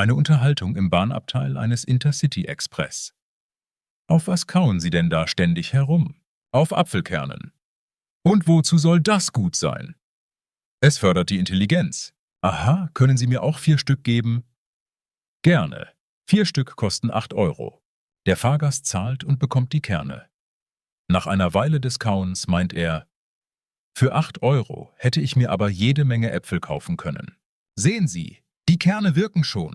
Eine Unterhaltung im Bahnabteil eines Intercity Express. Auf was kauen Sie denn da ständig herum? Auf Apfelkernen. Und wozu soll das gut sein? Es fördert die Intelligenz. Aha, können Sie mir auch 4 Stück geben? Gerne. 4 Stück kosten 8 Euro. Der Fahrgast zahlt und bekommt die Kerne. Nach einer Weile des Kauens meint er, für 8 Euro hätte ich mir aber jede Menge Äpfel kaufen können. Sehen Sie, die Kerne wirken schon.